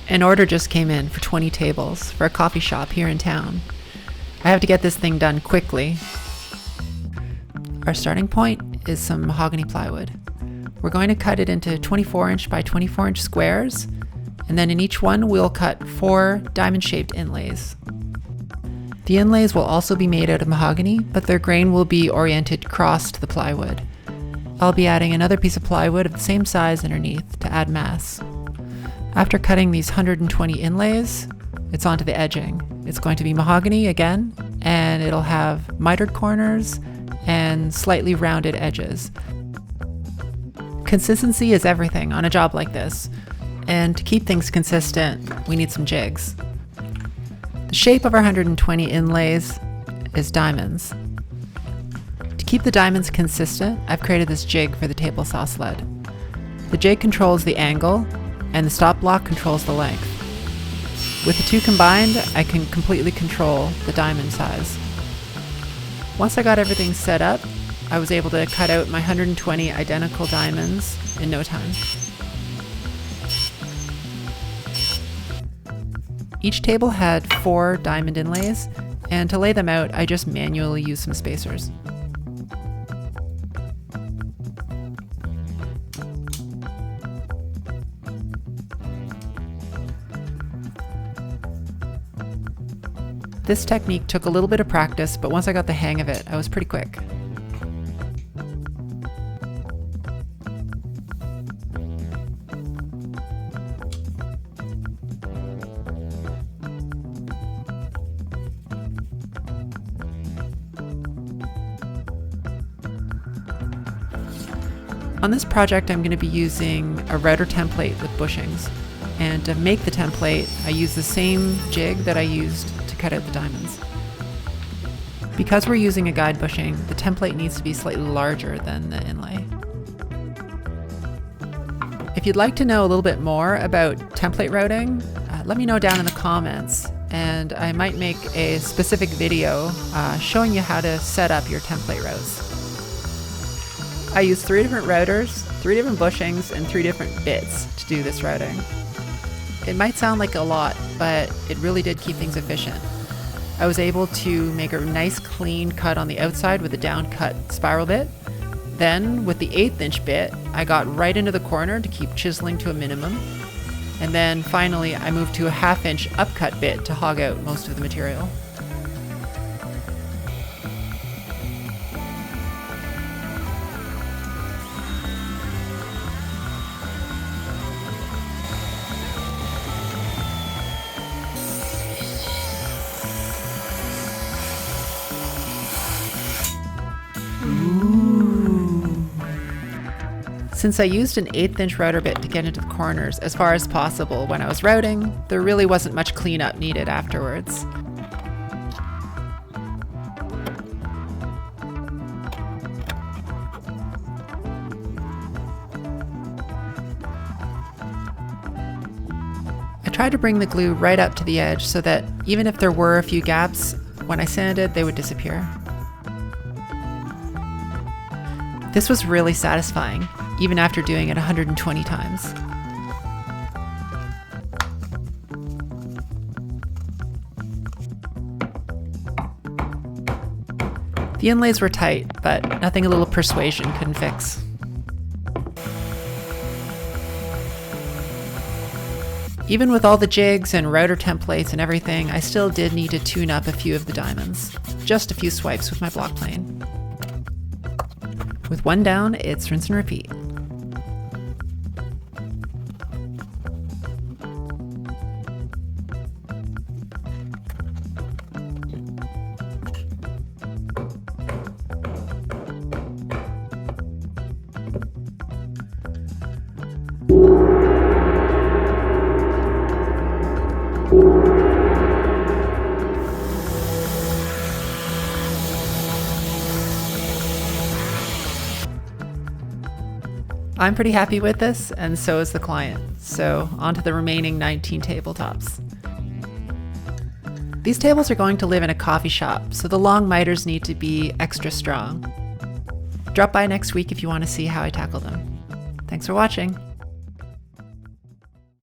An order just came in for 20 tables for a coffee shop here in town. I have to get this thing done quickly. Our starting point is some mahogany plywood. We're going to cut it into 24-inch by 24-inch squares, and then in each one we'll cut 4 diamond-shaped inlays. The inlays will also be made out of mahogany, but their grain will be oriented cross to the plywood. I'll be adding another piece of plywood of the same size underneath to add mass. After cutting these 120 inlays, it's onto the edging. It's going to be mahogany again, and it'll have mitered corners and slightly rounded edges. Consistency is everything on a job like this, and to keep things consistent, we need some jigs. The shape of our 120 inlays is diamonds. To keep the diamonds consistent, I've created this jig for the table saw sled. The jig controls the angle, and the stop block controls the length. With the two combined, I can completely control the diamond size. Once I got everything set up, I was able to cut out my 120 identical diamonds in no time. Each table had 4 diamond inlays, and to lay them out, I just manually used some spacers. This technique took a little bit of practice, but once I got the hang of it, I was pretty quick. On this project, I'm going to be using a router template with bushings. And to make the template, I use the same jig that I used to cut out the diamonds. Because we're using a guide bushing, the template needs to be slightly larger than the inlay. If you'd like to know a little bit more about template routing, let me know down in the comments, and I might make a specific video showing you how to set up your template routes. I use 3 different routers, 3 different bushings, and 3 different bits to do this routing. It might sound like a lot, but it really did keep things efficient. I was able to make a nice clean cut on the outside with a down cut spiral bit. Then with the 1/8 inch bit, I got right into the corner to keep chiseling to a minimum. And then finally, I moved to a 1/2 inch upcut bit to hog out most of the material. Since I used an 1/8 inch router bit to get into the corners as far as possible when I was routing, there really wasn't much cleanup needed afterwards. I tried to bring the glue right up to the edge so that even if there were a few gaps, when I sanded, they would disappear. This was really satisfying, even after doing it 120 times. The inlays were tight, but nothing a little persuasion couldn't fix. Even with all the jigs and router templates and everything, I still did need to tune up a few of the diamonds. Just a few swipes with my block plane. With one down, it's rinse and repeat. I'm pretty happy with this, and so is the client. So on to the remaining 19 tabletops. These tables are going to live in a coffee shop, so the long miters need to be extra strong. Drop by next week if you want to see how I tackle them. Thanks for watching.